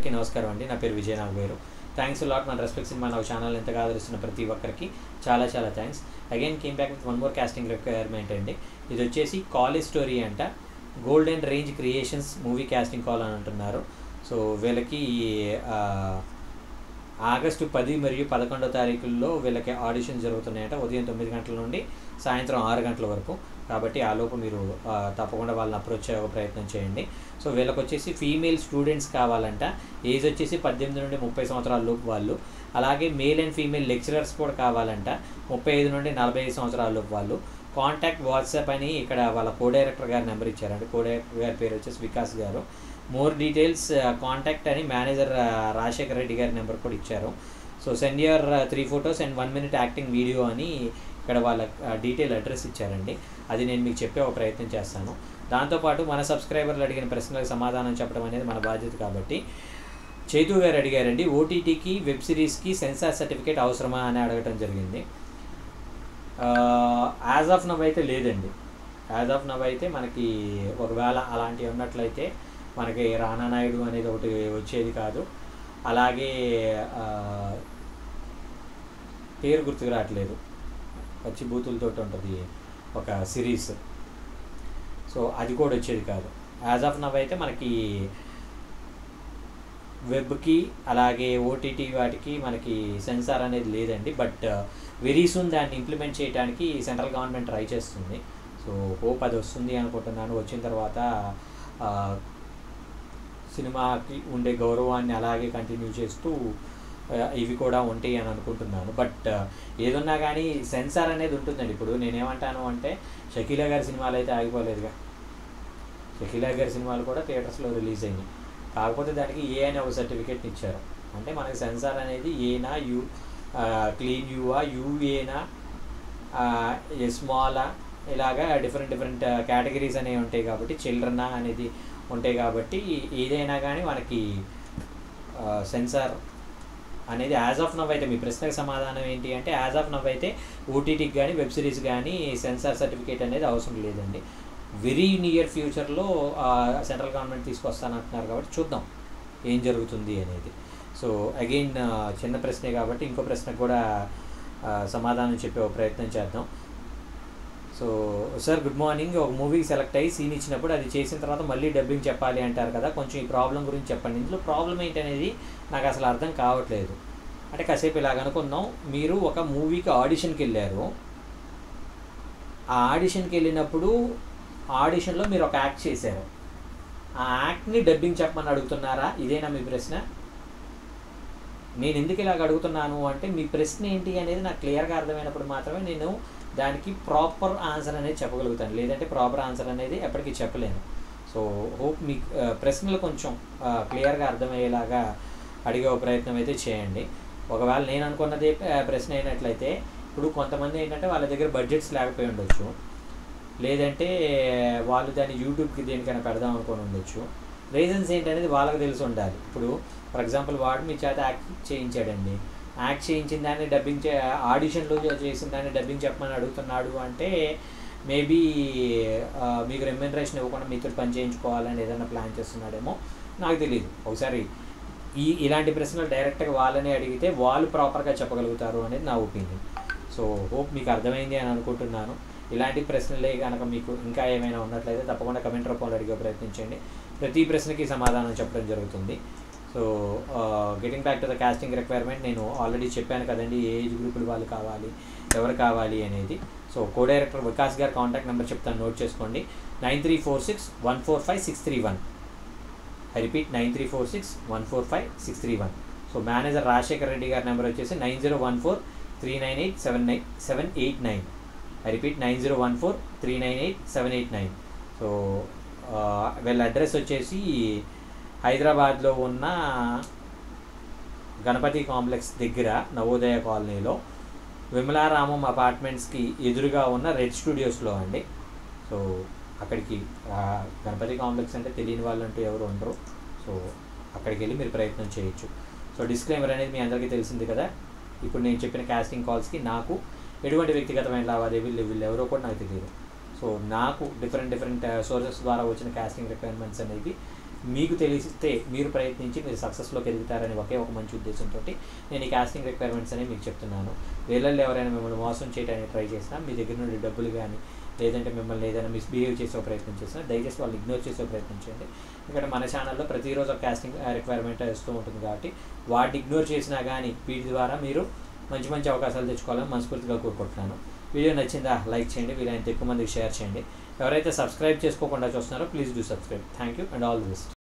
అందరికీ నమస్కారం అండి. నా పేరు విజయ్ నాగవేరు. థ్యాంక్స్ లాట్ మన రెస్పెక్ట్ సినిమా నా ఛానల్ ఎంతగా ఆదరిస్తున్న ప్రతి ఒక్కరికి చాలా చాలా thanks. Again came back with one more casting requirement అండి. ఇది వచ్చేసి కాలేజ్ స్టోరీ అంట. Golden range creations movie casting call అని అంటున్నారు. సో వీళ్ళకి ఆగస్టు 10 మరియు 11 తారీఖుల్లో వీళ్ళకి ఆడిషన్ జరుగుతున్నాయట. ఉదయం 9 గంటల నుండి సాయంత్రం 6 గంటల వరకు. కాబట్టి ఆలోపు మీరు తప్పకుండా వాళ్ళని అప్రోచ్ అయ్యే ప్రయత్నం చేయండి. సో వీళ్ళకి వచ్చేసి ఫీమేల్ స్టూడెంట్స్ కావాలంట. ఏజ్ వచ్చేసి 18 నుండి 30 సంవత్సరాల లోపు వాళ్ళు. అలాగే మేల్ అండ్ ఫీమేల్ లెక్చరర్స్ కూడా కావాలంట. 35 నుండి 45 సంవత్సరాల లోపు వాళ్ళు. కాంటాక్ట్ వాట్సాప్ అని ఇక్కడ వాళ్ళ కో డైరెక్టర్ గారి నెంబర్ ఇచ్చారండి. కో డైరెక్టర్ గారి పేరు వచ్చేసి వికాస్ గారు. మోర్ డీటెయిల్స్ కాంటాక్ట్ అని మేనేజర్ రాజశేఖర్ రెడ్డి గారి నెంబర్ కూడా ఇచ్చారు. So send your 3 photos and 1 minute acting video అని ఇక్కడ వాళ్ళ డీటెయిల్ అడ్రస్ ఇచ్చారండి. అది నేను మీకు చెప్పే ఒక ప్రయత్నం చేస్తాను. దాంతోపాటు మన సబ్స్క్రైబర్లు అడిగిన ప్రశ్నలకు సమాధానం చెప్పడం అనేది మన బాధ్యత. కాబట్టి చైతు గారు అడిగారండి, ఓటీటీకి వెబ్ సిరీస్కి సెన్సార్ సర్టిఫికేట్ అవసరమా అని అడగటం జరిగింది. యాజ్ ఆఫ్ నవ్ అయితే లేదండి. యాజ్ ఆఫ్ నవ్ అయితే మనకి ఒకవేళ అలాంటివి ఉన్నట్లయితే మనకి రానా నాయుడు అనేది ఒకటి వచ్చేది కాదు. అలాగే పేరు గుర్తుకు రావట్లేదు, పచ్చిబూతులతో ఉంటుంది ఒక సిరీస్. సో అది కూడా వచ్చేది కాదు. యాజ్ ఆఫ్ నవ్ అయితే మనకి వెబ్కి అలాగే ఓటీటీ వాటికి మనకి సెన్సార్ అనేది లేదండి. బట్ వెరీ సూన్ దాన్ని ఇంప్లిమెంట్ చేయడానికి సెంట్రల్ గవర్నమెంట్ ట్రై చేస్తుంది. సో హోప్ అది వస్తుంది అనుకుంటున్నాను. వచ్చిన తర్వాత సినిమాకి ఉండే గౌరవాన్ని అలాగే కంటిన్యూ చేస్తూ ఇవి కూడా ఉంటాయి అని అనుకుంటున్నాను. బట్ ఏదున్నా కానీ సెన్సార్ అనేది ఉంటుందండి. ఇప్పుడు నేనేమంటాను అంటే షకీలా గారి సినిమాలు అయితే ఆగిపోలేదుగా. షకీలా గారి సినిమాలు కూడా థియేటర్స్లో రిలీజ్ అయినాయి. కాకపోతే దానికి ఏ అనే ఒక సర్టిఫికేట్ ఇచ్చారు. అంటే మనకి సెన్సార్ అనేది ఏనా, యూ క్లీన్ యూవా, యూఏనా, స్మాలా, ఇలాగా డిఫరెంట్ కేటగిరీస్ అనేవి ఉంటాయి. కాబట్టి చిల్డ్రనా అనేది ఉంటాయి. కాబట్టి ఏదైనా కానీ మనకి సెన్సార్ అనేది యాజ్ ఆఫ్ నవ్ అయితే, మీ ప్రశ్నకు సమాధానం ఏంటి అంటే యాజ్ ఆఫ్ నవ్ అయితే ఓటీటీకి కానీ వెబ్ సిరీస్ కానీ సెన్సార్ సర్టిఫికేట్ అనేది అవసరం లేదండి. వెరీ నియర్ ఫ్యూచర్లో సెంట్రల్ గవర్నమెంట్ తీసుకొస్తానంటున్నారు. కాబట్టి చూద్దాం ఏం జరుగుతుంది అనేది. సో అగైన్ చిన్న ప్రశ్నే కాబట్టి ఇంకో ప్రశ్నకు కూడా సమాధానం చెప్పే ఒక ప్రయత్నం చేద్దాం. So sir good morning. ఒక మూవీకి సెలెక్ట్ అయ్యి సీన్ ఇచ్చినప్పుడు అది చేసిన తర్వాత మళ్ళీ డబ్బింగ్ చెప్పాలి అంటారు కదా, కొంచెం ఈ ప్రాబ్లం గురించి చెప్పండి. ఇందులో ప్రాబ్లం ఏంటనేది నాకు అసలు అర్థం కావట్లేదు. అంటే కాసేపు ఇలాగ అనుకుందాం, మీరు ఒక మూవీకి ఆడిషన్కి వెళ్ళారు. ఆ ఆడిషన్కి వెళ్ళినప్పుడు ఆడిషన్లో మీరు ఒక యాక్ట్ చేశారు. ఆ యాక్ట్ని డబ్బింగ్ చెప్పమని అడుగుతున్నారా? ఇదేనా మీ ప్రశ్న? నేను ఎందుకు ఇలాగ అడుగుతున్నాను అంటే మీ ప్రశ్న ఏంటి అనేది నాకు క్లియర్గా అర్థమైనప్పుడు మాత్రమే నేను దానికి ప్రాపర్ ఆన్సర్ అనేది చెప్పగలుగుతాను. లేదంటే ప్రాపర్ ఆన్సర్ అనేది ఎప్పటికీ చెప్పలేను. సో హోప్ మీ ప్రశ్నలు కొంచెం క్లియర్గా అర్థమయ్యేలాగా అడిగే ప్రయత్నం అయితే చేయండి. ఒకవేళ నేను అనుకున్నదే ప్రశ్న అయినట్లయితే, ఇప్పుడు కొంతమంది ఏంటంటే వాళ్ళ దగ్గర బడ్జెట్స్ లేకపోయి ఉండొచ్చు, లేదంటే వాళ్ళు దాన్ని యూట్యూబ్కి దేనికైనా పెడదాం అనుకొని ఉండొచ్చు. రీజన్స్ ఏంటనేది వాళ్ళకి తెలిసి ఉండాలి. ఇప్పుడు ఫర్ ఎగ్జాంపుల్ వాడు మీ చేత యాక్ట్ చేయించాడండి. యాక్ట్ చేయించిన దాన్ని డబ్బింగ్ ఆడిషన్లో చేసిన దాన్ని డబ్బింగ్ చెప్పమని అడుగుతున్నాడు అంటే మేబీ మీకు రెమ్యూనరేషన్ ఇవ్వకుండా మీతో పని చేయించుకోవాలని ఏదైనా ప్లాన్ చేస్తున్నాడేమో, నాకు తెలియదు. ఒకసారి ఇలాంటి ప్రశ్నలు డైరెక్ట్గా వాళ్ళని అడిగితే వాళ్ళు ప్రాపర్గా చెప్పగలుగుతారు అనేది నా ఒపీనియన్. సో హోప్ మీకు అర్థమైంది అని అనుకుంటున్నాను. ఇలాంటి ప్రశ్నలే కనుక మీకు ఇంకా ఏమైనా ఉన్నట్లయితే తప్పకుండా కమెంట్ రూపంలో అడిగే ప్రయత్నించండి. ప్రతి ప్రశ్నకి సమాధానం చెప్పడం జరుగుతుంది. So getting back to the casting requirement, నేను ఆల్రెడీ చెప్పాను కదండి ఏ ఏజ్ గ్రూపులు వాళ్ళు కావాలి, ఎవరు కావాలి అనేది. సో కో డైరెక్టర్ వికాస్ గారి కాంటాక్ట్ నెంబర్ చెప్తాను, నోట్ చేసుకోండి. 9346145631. I repeat 9346145631. So manager Rajasekhar Reddy గారి నెంబర్ వచ్చేసి 9014398789. I repeat 9014398789. సో వీళ్ళ అడ్రస్ వచ్చేసి హైదరాబాద్లో ఉన్న గణపతి కాంప్లెక్స్ దగ్గర నవోదయ కాలనీలో విమలారామం అపార్ట్మెంట్స్కి ఎదురుగా ఉన్న రెడ్ స్టూడియోస్లో అండి. సో అక్కడికి గణపతి కాంప్లెక్స్ అంటే తెలియని వాళ్ళు అంటూ ఎవరు ఉండరు. సో అక్కడికి వెళ్ళి మీరు ప్రయత్నం చేయొచ్చు. సో డిస్క్లైమర్ అనేది మీ అందరికీ తెలిసింది కదా. ఇప్పుడు నేను చెప్పిన కాస్టింగ్ కాల్స్కి నాకు ఎటువంటి వ్యక్తిగతమైన లావాదేవీలు వీళ్ళు ఎవరో కూడా నాకు తెలియదు. సో నాకు డిఫరెంట్ సోర్సెస్ ద్వారా వచ్చిన కాస్టింగ్ రిక్వైర్మెంట్స్ అనేవి మీకు తెలిస్తే మీరు ప్రయత్నించి మీరు సక్సెస్లోకి ఎదుగుతారని ఒకే ఒక మంచి ఉద్దేశంతో నేను ఈ కాస్టింగ్ రిక్వైర్మెంట్స్ అనేవి మీకు చెప్తున్నాను. వీళ్ళల్లో ఎవరైనా మిమ్మల్ని మోసం చేయడానికి ట్రై చేసినా, మీ దగ్గర నుండి డబ్బులు కానీ లేదంటే మిమ్మల్ని ఏదైనా మిస్బిహేవ్ చేసే ప్రయత్నం చేసినా దయచేసి వాళ్ళు ఇగ్నోర్ చేసే ప్రయత్నం చేయండి. ఎందుకంటే మన ఛానల్లో ప్రతిరోజు ఒక కాస్టింగ్ రిక్వైర్మెంట్ వస్తూ ఉంటుంది కాబట్టి వాటిని ఇగ్నోర్ చేసినా కానీ వీటి ద్వారా మీరు మంచి మంచి అవకాశాలు తెచ్చుకోవాలని మనస్ఫూర్తిగా కోరుకుంటున్నాను. వీడియో నచ్చిందా లైక్ చేయండి, వీలైనంత ఎక్కువ మందికి షేర్ చేయండి. ఎవరైతే సబ్స్క్రైబ్ చేసుకోకుండా చూస్తున్నారో please do subscribe. Thank you and all the best.